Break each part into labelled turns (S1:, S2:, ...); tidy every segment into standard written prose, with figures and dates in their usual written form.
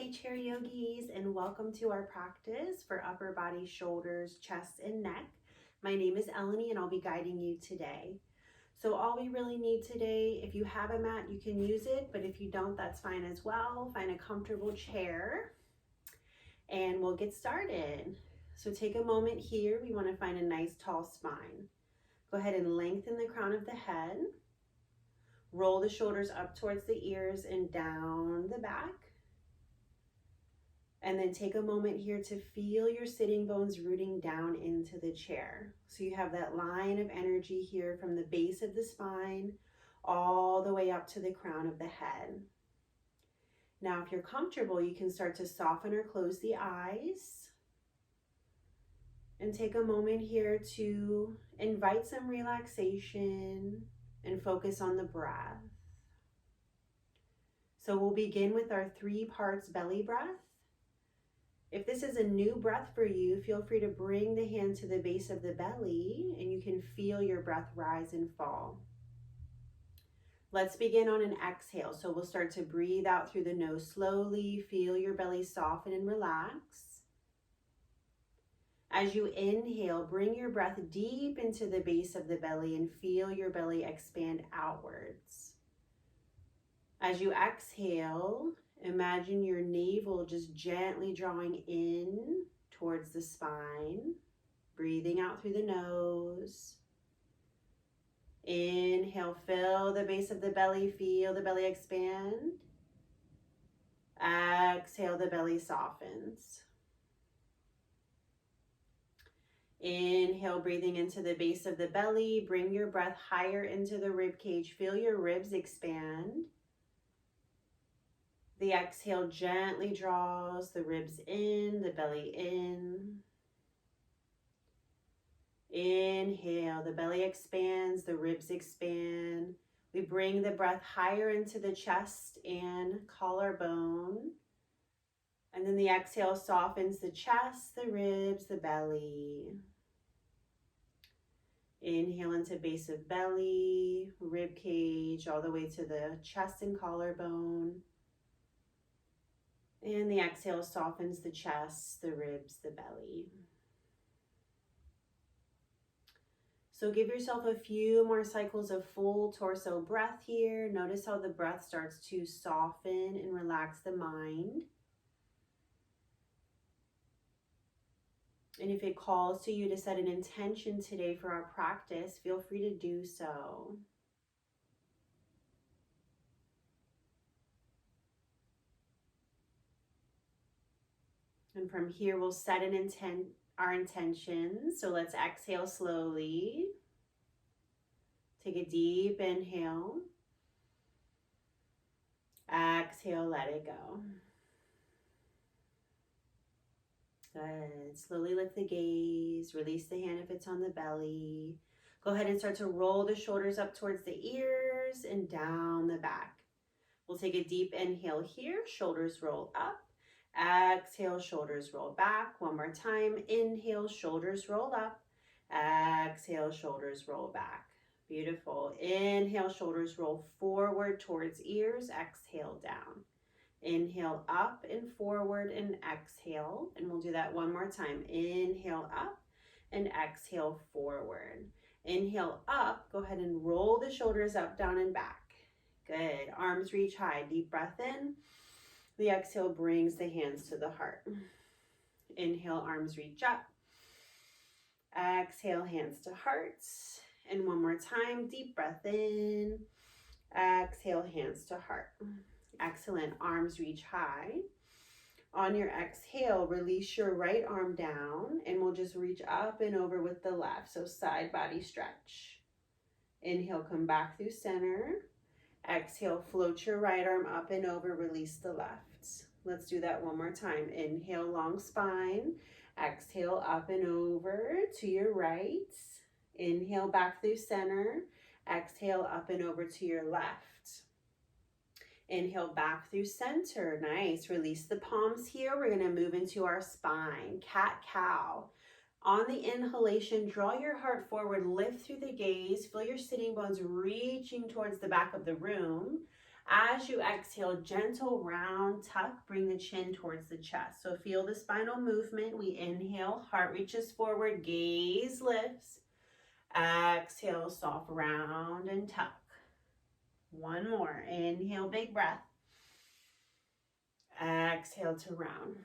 S1: Namaste Chair Yogis, and welcome to our practice for upper body, shoulders, chest, and neck. My name is Eleni and I'll be guiding you today. So all we really need today, if you have a mat, you can use it, but if you don't, that's fine as well. Find a comfortable chair and we'll get started. So take a moment here. We want to find a nice tall spine. Go ahead and lengthen the crown of the head. Roll the shoulders up towards the ears and down the back. And then take a moment here to feel your sitting bones rooting down into the chair. So you have that line of energy here from the base of the spine all the way up to the crown of the head. Now, if you're comfortable, you can start to soften or close the eyes. And take a moment here to invite some relaxation and focus on the breath. So we'll begin with our 3 parts belly breath. If this is a new breath for you, feel free to bring the hand to the base of the belly and you can feel your breath rise and fall. Let's begin on an exhale. So we'll start to breathe out through the nose slowly. Feel your belly soften and relax. As you inhale, bring your breath deep into the base of the belly and feel your belly expand outwards. As you exhale, imagine your navel just gently drawing in towards the spine, breathing out through the nose. Inhale, fill the base of the belly, feel the belly expand. Exhale, the belly softens. Inhale, breathing into the base of the belly, bring your breath higher into the rib cage, feel your ribs expand. The exhale gently draws the ribs in, the belly in. Inhale, the belly expands, the ribs expand. We bring the breath higher into the chest and collarbone. And then the exhale softens the chest, the ribs, the belly. Inhale into base of belly, rib cage, all the way to the chest and collarbone. And the exhale softens the chest, the ribs, the belly. So give yourself a few more cycles of full torso breath here. Notice how the breath starts to soften and relax the mind. And if it calls to you to set an intention today for our practice, feel free to do so. And from here, we'll set our intentions. So let's exhale slowly. Take a deep inhale. Exhale, let it go. Good. Slowly lift the gaze. Release the hand if it's on the belly. Go ahead and start to roll the shoulders up towards the ears and down the back. We'll take a deep inhale here. Shoulders roll up. Exhale, shoulders roll back. One more time. Inhale, shoulders roll up. Exhale, shoulders roll back. Beautiful. Inhale, shoulders roll forward towards ears. Exhale, down. Inhale, up and forward and exhale. And we'll do that one more time. Inhale, up and exhale, forward. Inhale, up. Go ahead and roll the shoulders up, down, and back. Good. Arms reach high. Deep breath in. The exhale brings the hands to the heart. Inhale, arms reach up. Exhale, hands to heart. And one more time, deep breath in. Exhale, hands to heart. Excellent. Arms reach high. On your exhale, release your right arm down and we'll just reach up and over with the left. So side body stretch. Inhale, come back through center. Exhale, float your right arm up and over, release the left. Let's do that one more time. Inhale, long spine. Exhale, up and over to your right. Inhale, back through center. Exhale, up and over to your left. Inhale, back through center. Nice. Release the palms here. We're going to move into our spine. Cat-cow. On the inhalation, draw your heart forward, lift through the gaze, feel your sitting bones reaching towards the back of the room. As you exhale, gentle round tuck, bring the chin towards the chest. So feel the spinal movement. We inhale, heart reaches forward, gaze lifts. Exhale, soft round and tuck. One more. Inhale, big breath. Exhale to round.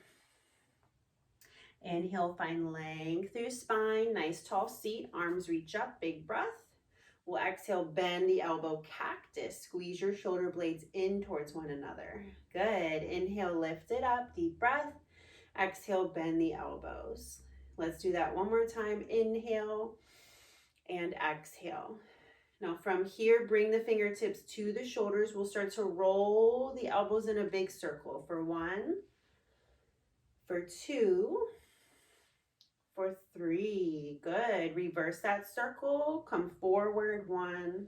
S1: Inhale, find length through spine. Nice tall seat. Arms reach up. Big breath. We'll exhale, bend the elbow cactus. Squeeze your shoulder blades in towards one another. Good. Inhale, lift it up. Deep breath. Exhale, bend the elbows. Let's do that one more time. Inhale and exhale. Now from here, bring the fingertips to the shoulders. We'll start to roll the elbows in a big circle for 1, for 2, for 3. Good. Reverse that circle. Come forward. 1,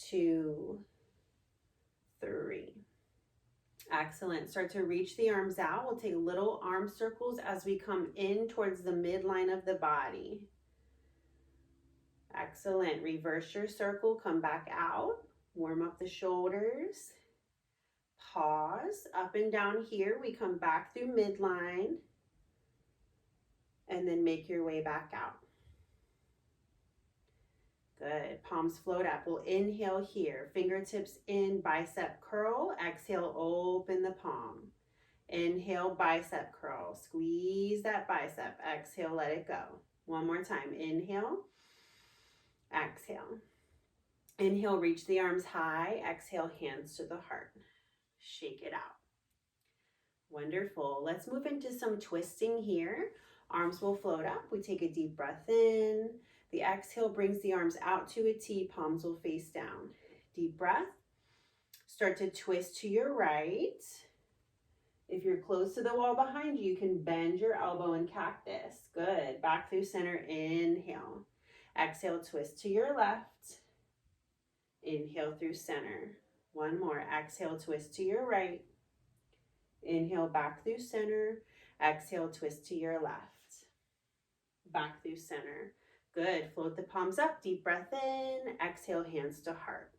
S1: 2, 3. Excellent. Start to reach the arms out. We'll take little arm circles as we come in towards the midline of the body. Excellent. Reverse your circle. Come back out. Warm up the shoulders. Pause. Up and down here. We come back through midline. And then make your way back out. Good. Palms float up. We'll inhale here. Fingertips in, bicep curl. Exhale, open the palm. Inhale, bicep curl. Squeeze that bicep. Exhale, let it go. One more time. Inhale. Exhale. Inhale, reach the arms high. Exhale, hands to the heart. Shake it out. Wonderful. Let's move into some twisting here. Arms will float up. We take a deep breath in. The exhale brings the arms out to a T. Palms will face down. Deep breath. Start to twist to your right. If you're close to the wall behind you, you can bend your elbow in cactus. Good. Back through center. Inhale. Exhale, twist to your left. Inhale through center. One more. Exhale, twist to your right. Inhale, back through center. Exhale, twist to your left. Back through center. Good. Float the palms up. Deep breath in. Exhale, hands to heart.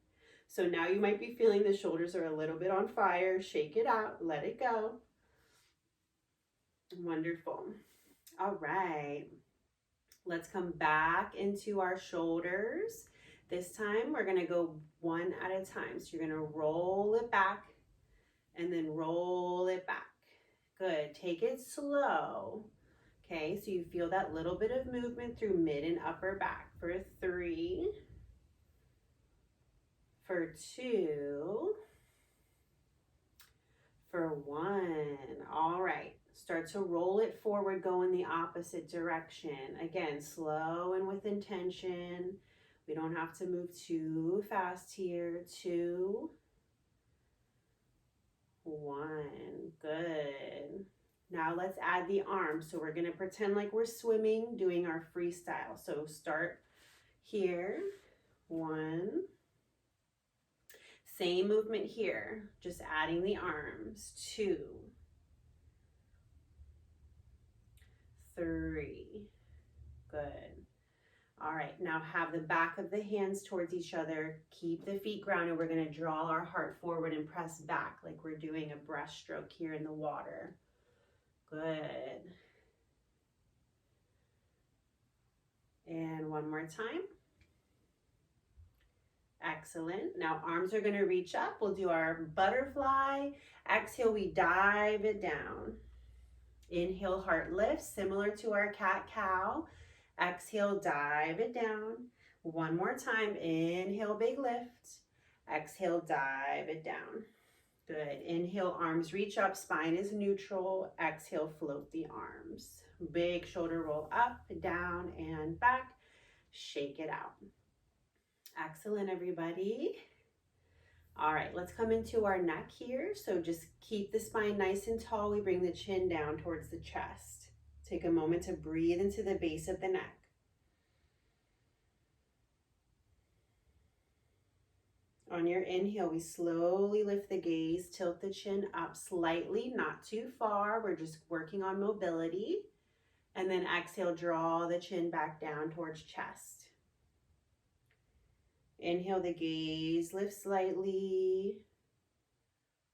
S1: So now you might be feeling the shoulders are a little bit on fire. Shake it out. Let it go. Wonderful. All right. Let's come back into our shoulders. This time we're going to go one at a time. So you're going to roll it back and then roll it back. Good. Take it slow. Okay, so you feel that little bit of movement through mid and upper back for 3, for 2, for 1. All right. Start to roll it forward, go in the opposite direction. Again, slow and with intention. We don't have to move too fast here. 2, 1. Good. Now let's add the arms. So we're going to pretend like we're swimming, doing our freestyle. So start here. 1. Same movement here, just adding the arms. 2, 3. Good. All right, now have the back of the hands towards each other. Keep the feet grounded. We're going to draw our heart forward and press back like we're doing a breaststroke here in the water. Good. And one more time. Excellent. Now arms are going to reach up. We'll do our butterfly. Exhale, we dive it down. Inhale, heart lifts, similar to our cat-cow. Exhale, dive it down. One more time. Inhale, big lift. Exhale, dive it down. Good. Inhale, arms reach up, spine is neutral. Exhale, float the arms. Big shoulder roll up, down, and back. Shake it out. Excellent, everybody. All right, let's come into our neck here. So just keep the spine nice and tall. We bring the chin down towards the chest. Take a moment to breathe into the base of the neck. On your inhale, we slowly lift the gaze, tilt the chin up slightly, not too far. We're just working on mobility. And then exhale, draw the chin back down towards chest. Inhale the gaze, lift slightly.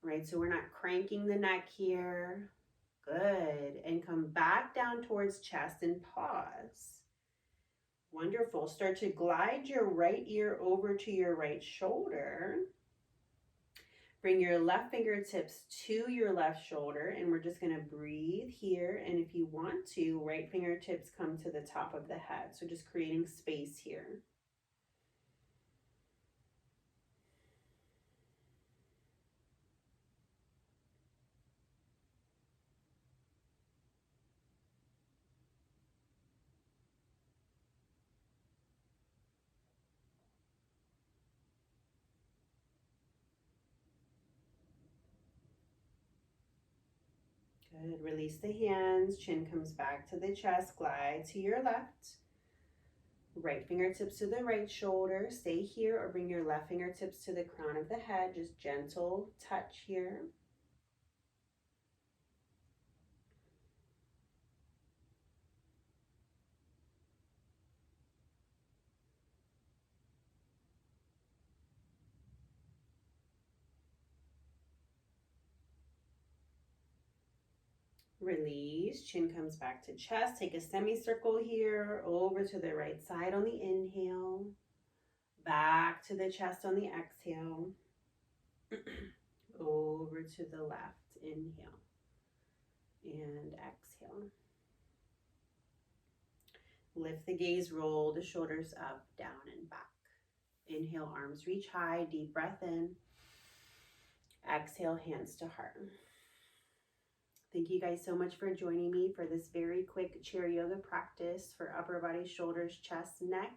S1: Right, so we're not cranking the neck here. Good. And come back down towards chest and pause. Wonderful. Start to glide your right ear over to your right shoulder. Bring your left fingertips to your left shoulder, and we're just going to breathe here. And if you want to, right fingertips come to the top of the head. So just creating space here. Good. Release the hands. Chin comes back to the chest. Glide to your left. Right fingertips to the right shoulder. Stay here or bring your left fingertips to the crown of the head. Just gentle touch here. Release. Chin comes back to chest. Take a semicircle here. Over to the right side on the inhale. Back to the chest on the exhale. Over to the left. Inhale. And exhale. Lift the gaze, roll the shoulders up, down, and back. Inhale, arms reach high, deep breath in. Exhale, hands to heart. Thank you guys so much for joining me for this very quick chair yoga practice for upper body, shoulders, chest, neck.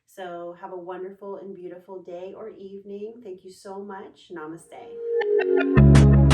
S1: So have a wonderful and beautiful day or evening. Thank you so much. Namaste.